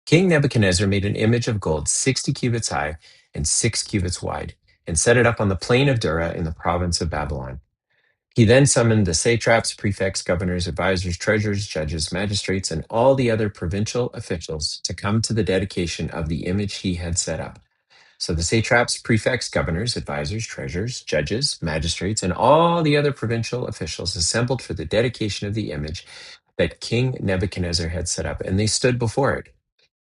King Nebuchadnezzar made an image of gold 60 cubits high and 6 cubits wide, and set it up on the plain of Dura in the province of Babylon. He then summoned the satraps, prefects, governors, advisors, treasurers, judges, magistrates, and all the other provincial officials to come to the dedication of the image he had set up. So the satraps, prefects, governors, advisors, treasurers, judges, magistrates, and all the other provincial officials assembled for the dedication of the image that King Nebuchadnezzar had set up, and they stood before it.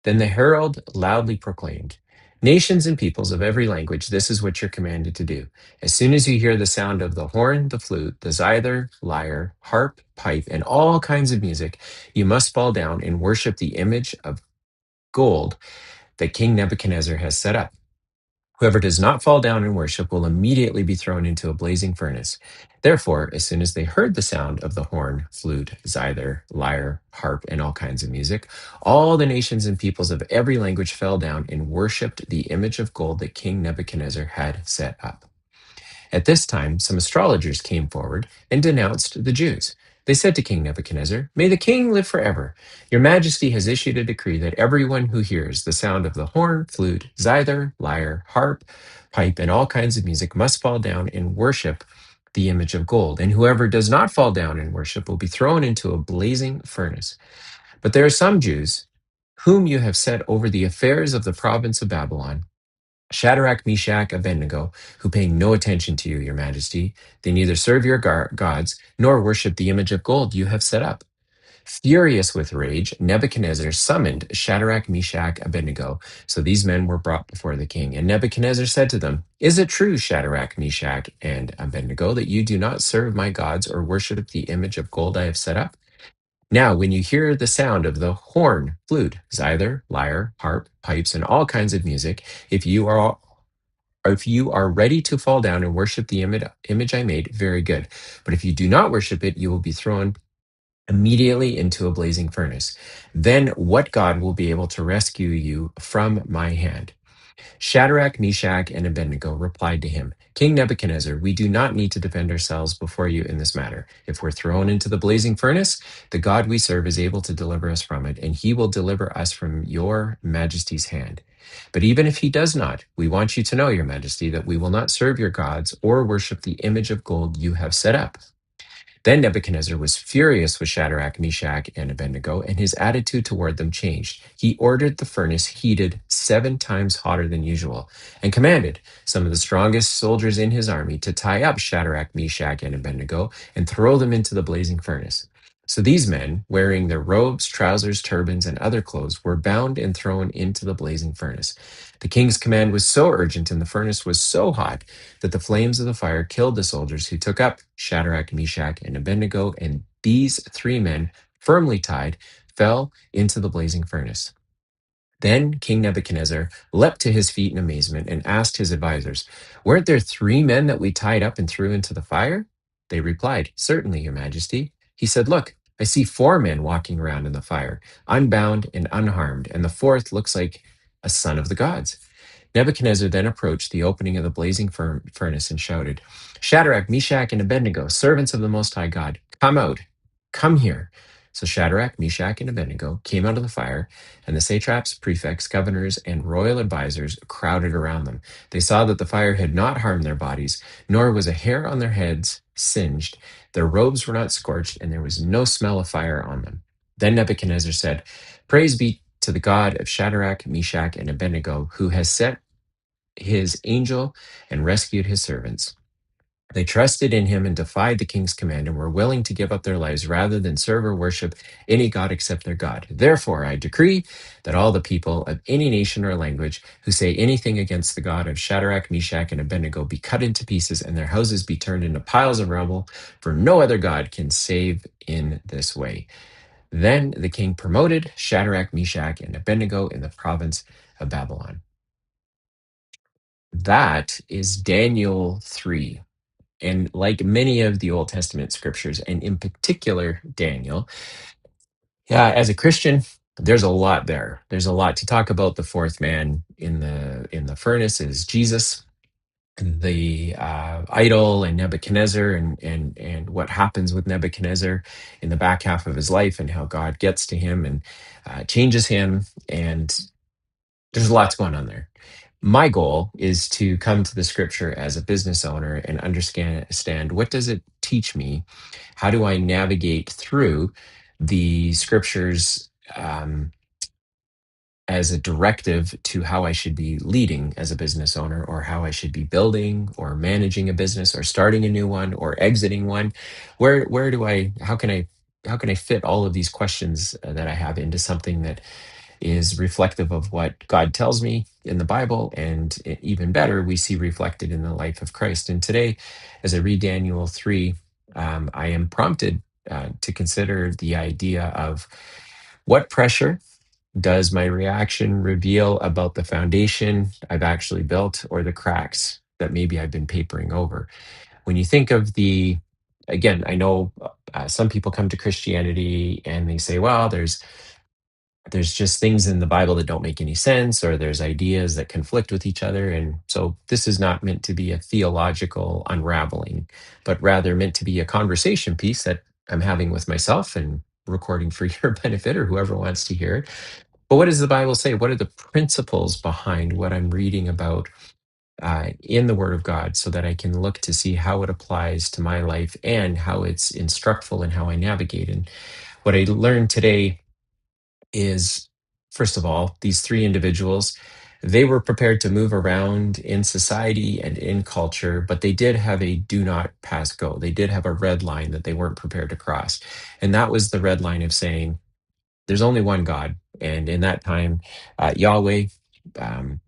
Then the herald loudly proclaimed, "Nations and peoples of every language, this is what you're commanded to do. As soon as you hear the sound of the horn, the flute, the zither, lyre, harp, pipe, and all kinds of music, you must fall down and worship the image of gold that King Nebuchadnezzar has set up. Whoever does not fall down and worship will immediately be thrown into a blazing furnace." Therefore, as soon as they heard the sound of the horn, flute, zither, lyre, harp, and all kinds of music, all the nations and peoples of every language fell down and worshipped the image of gold that King Nebuchadnezzar had set up. At this time, some astrologers came forward and denounced the Jews. They said to King Nebuchadnezzar, "May the king live forever. Your majesty has issued a decree that everyone who hears the sound of the horn, flute, zither, lyre, harp, pipe, and all kinds of music must fall down and worship the image of gold. And whoever does not fall down and worship will be thrown into a blazing furnace. But there are some Jews whom you have set over the affairs of the province of Babylon, Shadrach, Meshach, Abednego, who pay no attention to you, your majesty. They neither serve your gods nor worship the image of gold you have set up." Furious with rage, Nebuchadnezzar summoned Shadrach, Meshach, Abednego. So these men were brought before the king. And Nebuchadnezzar said to them, "Is it true, Shadrach, Meshach, and Abednego, that you do not serve my gods or worship the image of gold I have set up? Now, when you hear the sound of the horn, flute, zither, lyre, harp, pipes, and all kinds of music, if you are if you are ready to fall down and worship the image I made, very good. But if you do not worship it, you will be thrown immediately into a blazing furnace. Then what God will be able to rescue you from my hand?" Shadrach, Meshach, and Abednego replied to him, "King Nebuchadnezzar, we do not need to defend ourselves before you in this matter. If we're thrown into the blazing furnace, the God we serve is able to deliver us from it, and he will deliver us from your majesty's hand. But even if he does not, we want you to know, your majesty, that we will not serve your gods or worship the image of gold you have set up." Then Nebuchadnezzar was furious with Shadrach, Meshach, and Abednego, and his attitude toward them changed. He ordered the furnace heated 7 times hotter than usual, and commanded some of the strongest soldiers in his army to tie up Shadrach, Meshach, and Abednego and throw them into the blazing furnace. So these men, wearing their robes, trousers, turbans, and other clothes, were bound and thrown into the blazing furnace. The king's command was so urgent and the furnace was so hot that the flames of the fire killed the soldiers who took up Shadrach, Meshach, and Abednego, and these 3 men, firmly tied, fell into the blazing furnace. Then King Nebuchadnezzar leapt to his feet in amazement and asked his advisors, "Weren't there 3 men that we tied up and threw into the fire?" They replied, "Certainly, your majesty." He said, "Look, I see 4 men walking around in the fire, unbound and unharmed, and the fourth looks like a son of the gods." Nebuchadnezzar then approached the opening of the blazing furnace and shouted, "Shadrach, Meshach, and Abednego, servants of the Most High God, come out, come here." So Shadrach, Meshach, and Abednego came out of the fire, and the satraps, prefects, governors, and royal advisors crowded around them. They saw that the fire had not harmed their bodies, nor was a hair on their heads singed. Their robes were not scorched, and there was no smell of fire on them. Then Nebuchadnezzar said, "Praise be to the God of Shadrach, Meshach, and Abednego, who has set his angel and rescued his servants. They trusted in him and defied the king's command and were willing to give up their lives rather than serve or worship any god except their God. Therefore, I decree that all the people of any nation or language who say anything against the God of Shadrach, Meshach, and Abednego be cut into pieces and their houses be turned into piles of rubble, for no other God can save in this way." Then the king promoted Shadrach, Meshach, and Abednego in the province of Babylon. That is Daniel 3. And like many of the Old Testament scriptures, and in particular Daniel, yeah, as a Christian, there's a lot there. There's a lot to talk about. The fourth man in the furnace is Jesus. the idol and Nebuchadnezzar and what happens with Nebuchadnezzar in the back half of his life and how God gets to him and changes him. And there's lots going on there. My goal is to come to the scripture as a business owner and understand what does it teach me? How do I navigate through the scriptures as a directive to how I should be leading as a business owner, or how I should be building or managing a business or starting a new one or exiting one? Where do I how can I fit all of these questions that I have into something that is reflective of what God tells me in the Bible, and even better, we see reflected in the life of Christ. And today, as I read Daniel 3, I am prompted to consider the idea of what pressure does my reaction reveal about the foundation I've actually built, or the cracks that maybe I've been papering over. When you think of again, I know some people come to Christianity and they say, well, there's just things in the Bible that don't make any sense, or there's ideas that conflict with each other. And so this is not meant to be a theological unraveling, but rather meant to be a conversation piece that I'm having with myself and recording for your benefit or whoever wants to hear it. But what does the Bible say? What are the principles behind what I'm reading about in the Word of God, so that I can look to see how it applies to my life and how it's instructful in how I navigate? And what I learned today is, first of all, these three individuals, they were prepared to move around in society and in culture, but they did have a do not pass go. They did have a red line that they weren't prepared to cross. And that was the red line of saying, there's only one God. And in that time, Yahweh, um,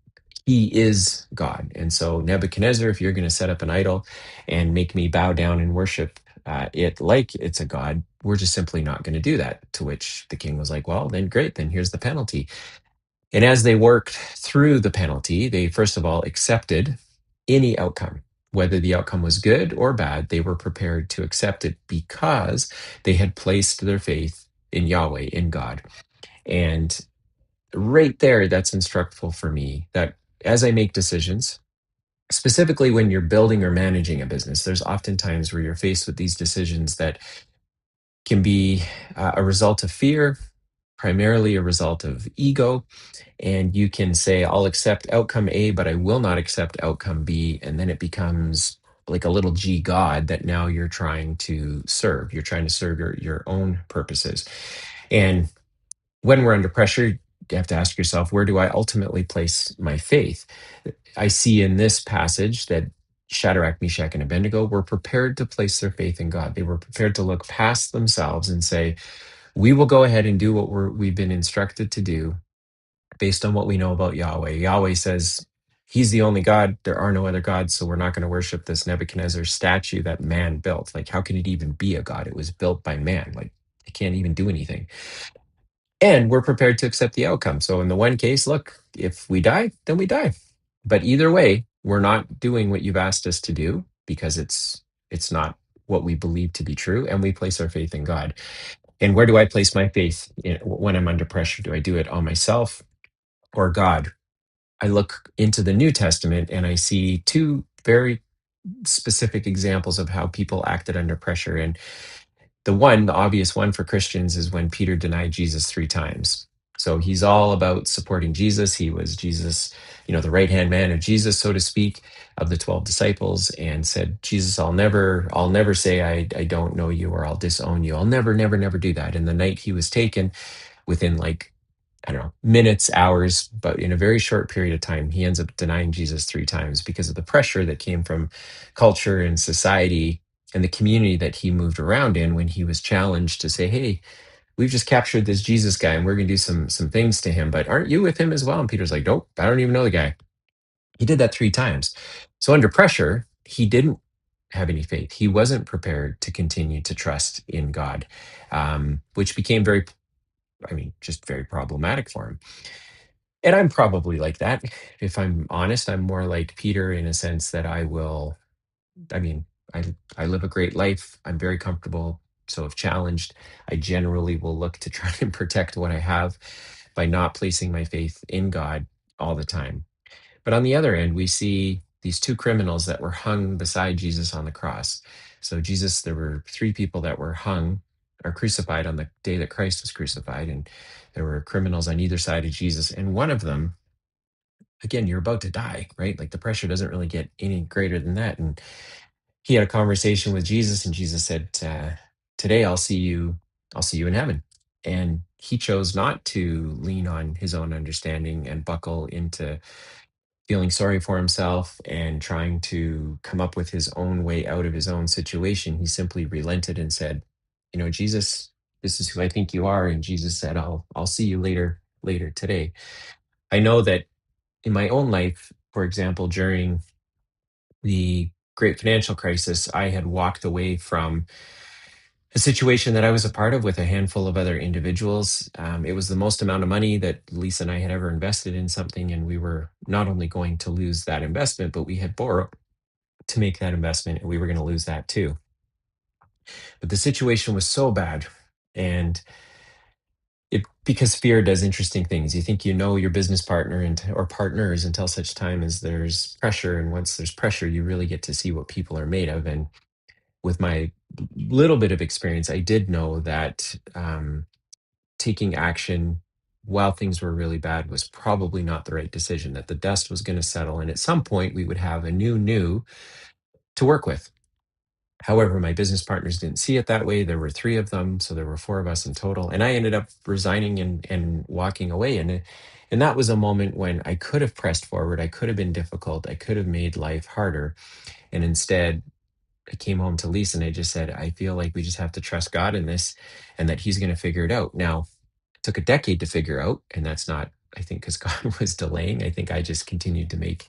he is God. And so, Nebuchadnezzar, if you're going to set up an idol and make me bow down and worship it like it's a god, we're just simply not going to do that. To which the king was like, well, then great, then here's the penalty. And as they worked through the penalty, they first of all accepted any outcome. Whether the outcome was good or bad, they were prepared to accept it because they had placed their faith in Yahweh, in God. And right there, that's instructful for me, that as I make decisions, specifically when you're building or managing a business, there's often times where you're faced with these decisions that can be a result of fear, primarily a result of ego. And you can say, I'll accept outcome A, but I will not accept outcome B. And then it becomes like a little g God that now you're trying to serve. You're trying to serve your own purposes. And when we're under pressure, you have to ask yourself, where do I ultimately place my faith? I see in this passage that Shadrach, Meshach, and Abednego were prepared to place their faith in God. They were prepared to look past themselves and say, we will go ahead and do what we've been instructed to do based on what we know about Yahweh. Yahweh says he's the only God. There are no other gods, so we're not going to worship this Nebuchadnezzar statue that man built. Like, how can it even be a god? It was built by man. Like, it can't even do anything. And we're prepared to accept the outcome. So in the one case, look, if we die, then we die. But either way, we're not doing what you've asked us to do, because it's not what we believe to be true, and we place our faith in God. And where do I place my faith when I'm under pressure? Do I do it on myself or God? I look into the New Testament and I see two very specific examples of how people acted under pressure. And the obvious one for Christians, is when Peter denied Jesus 3 times. So he's all about supporting Jesus. He was Jesus, the right hand man of Jesus, so to speak, of the 12 disciples, and said, Jesus, I'll never say I don't know you, or I'll disown you. I'll never, never, never do that. And the night he was taken, within like, I don't know, minutes, hours, but in a very short period of time, he ends up denying Jesus 3 times because of the pressure that came from culture and society and the community that he moved around in, when he was challenged to say, hey, we've just captured this Jesus guy and we're going to do some things to him, but aren't you with him as well? And Peter's like, nope, I don't even know the guy. He did that 3 times. So under pressure, he didn't have any faith. He wasn't prepared to continue to trust in God, which became just very problematic for him. And I'm probably like that. If I'm honest, I'm more like Peter in a sense that I mean, I I live a great life. I'm very comfortable. So if challenged, I generally will look to try and protect what I have by not placing my faith in God all the time. But on the other end, we see these two criminals that were hung beside Jesus on the cross. So there were three people that were hung or crucified on the day that Christ was crucified, and there were criminals on either side of Jesus. And one of them, again, you're about to die, right? Like the pressure doesn't really get any greater than that. And he had a conversation with Jesus, and Jesus said, "Today I'll see you in heaven." And he chose not to lean on his own understanding and buckle into feeling sorry for himself and trying to come up with his own way out of his own situation. He simply relented and said, Jesus, this is who I think you are. And Jesus said, I'll see you later today. I know that in my own life, for example, during the great financial crisis, I had walked away from a situation that I was a part of with a handful of other individuals. It was the most amount of money that Lisa and I had ever invested in something, and we were not only going to lose that investment, but we had borrowed to make that investment, and we were going to lose that too. But the situation was so bad, and it because fear does interesting things. You think you know your business partner or partners until such time as there's pressure, and once there's pressure, you really get to see what people are made of. And with my little bit of experience, I did know that taking action while things were really bad was probably not the right decision, that the dust was going to settle. And at some point, we would have a new to work with. However, my business partners didn't see it that way. There were three of them, so there were four of us in total. And I ended up resigning and walking away. And that was a moment when I could have pressed forward. I could have been difficult. I could have made life harder. And instead, I came home to Lisa and I just said, I feel like we just have to trust God in this and that He's going to figure it out. Now, it took a decade to figure out, and that's not, I think, because God was delaying. I think I just continued to make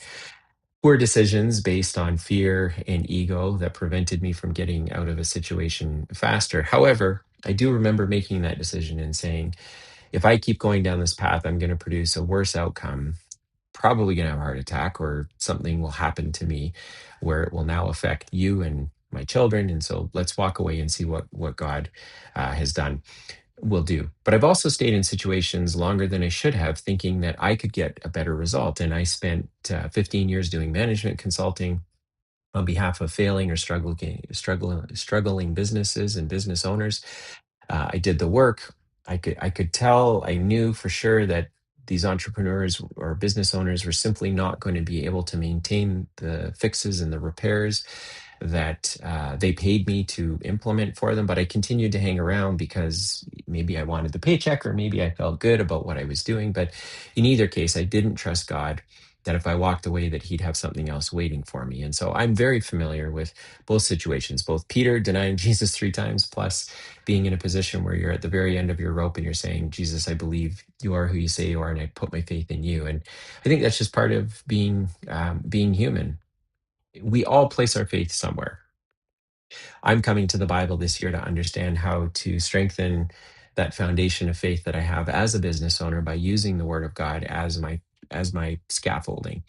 poor decisions based on fear and ego that prevented me from getting out of a situation faster. However, I do remember making that decision and saying, if I keep going down this path, I'm going to produce a worse outcome, probably going to have a heart attack, or something will happen to me where it will now affect you and my children. And so let's walk away and see what God has done will do. But I've also stayed in situations longer than I should have, thinking that I could get a better result. And I spent 15 years doing management consulting on behalf of failing or struggling businesses and business owners. I did the work. I could tell, I knew for sure that these entrepreneurs or business owners were simply not going to be able to maintain the fixes and the repairs that they paid me to implement for them. But I continued to hang around because maybe I wanted the paycheck or maybe I felt good about what I was doing. But in either case, I didn't trust God that if I walked away that he'd have something else waiting for me. And so I'm very familiar with both situations, both Peter denying Jesus three times, plus being in a position where you're at the very end of your rope and you're saying, Jesus, I believe you are who you say you are, and I put my faith in you. And I think that's just part of being human. We all place our faith somewhere. I'm coming to the Bible this year to understand how to strengthen that foundation of faith that I have as a business owner by using the Word of God as my scaffolding,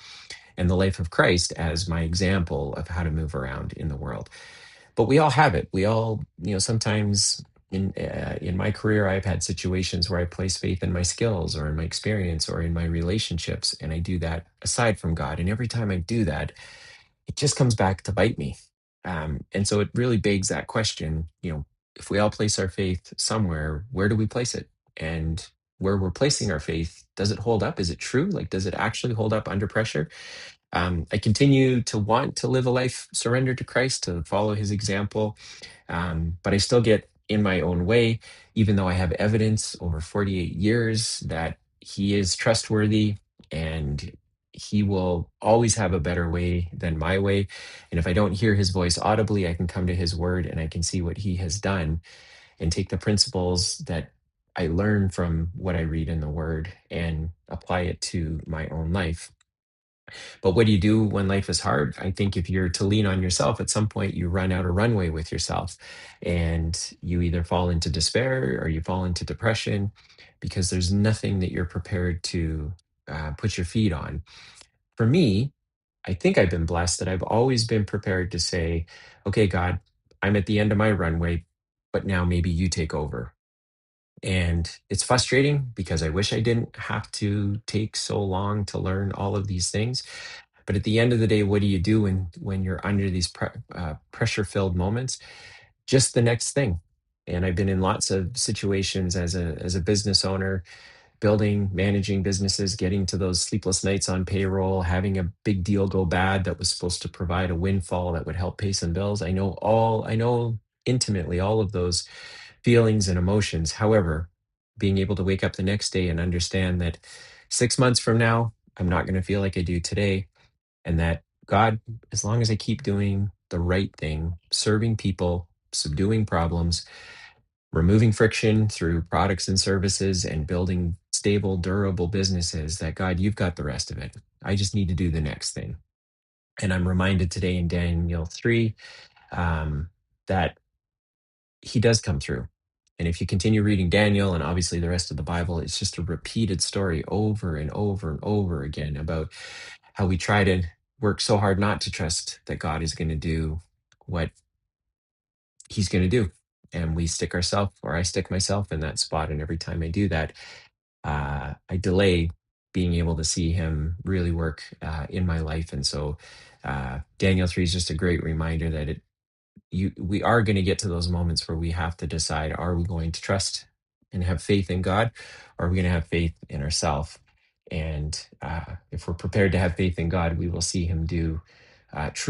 and the life of Christ as my example of how to move around in the world. But we all have it. We all, sometimes in my career, I've had situations where I place faith in my skills or in my experience or in my relationships, and I do that aside from God. And every time I do that, it just comes back to bite me. And so it really begs that question, if we all place our faith somewhere, where do we place it? And where we're placing our faith, does it hold up? Is it true? Like, does it actually hold up under pressure? I continue to want to live a life surrendered to Christ, to follow his example. But I still get in my own way, even though I have evidence over 48 years that he is trustworthy and he will always have a better way than my way. And if I don't hear his voice audibly, I can come to his word and I can see what he has done and take the principles that I learn from what I read in the word and apply it to my own life. But what do you do when life is hard? I think if you're to lean on yourself, at some point you run out of runway with yourself and you either fall into despair or you fall into depression because there's nothing that you're prepared to put your feet on. For me, I think I've been blessed that I've always been prepared to say, okay, God, I'm at the end of my runway, but now maybe you take over. And it's frustrating because I wish I didn't have to take so long to learn all of these things. But at the end of the day, what do you do when you're under these pressure-filled moments? Just the next thing. And I've been in lots of situations as a business owner, building, managing businesses, getting to those sleepless nights on payroll, having a big deal go bad that was supposed to provide a windfall that would help pay some bills. I know intimately all of those feelings and emotions. However, being able to wake up the next day and understand that 6 months from now, I'm not going to feel like I do today. And that God, as long as I keep doing the right thing, serving people, subduing problems, removing friction through products and services, and building stable, durable businesses, that God, you've got the rest of it. I just need to do the next thing. And I'm reminded today in Daniel 3 that he does come through. And if you continue reading Daniel and obviously the rest of the Bible, it's just a repeated story over and over and over again about how we try to work so hard not to trust that God is going to do what he's going to do. And we stick ourselves, or I stick myself in that spot. And every time I do that, I delay being able to see him really work in my life. And so Daniel 3 is just a great reminder that we are going to get to those moments where we have to decide, are we going to trust and have faith in God, or are we going to have faith in ourselves? And if we're prepared to have faith in God, we will see him do true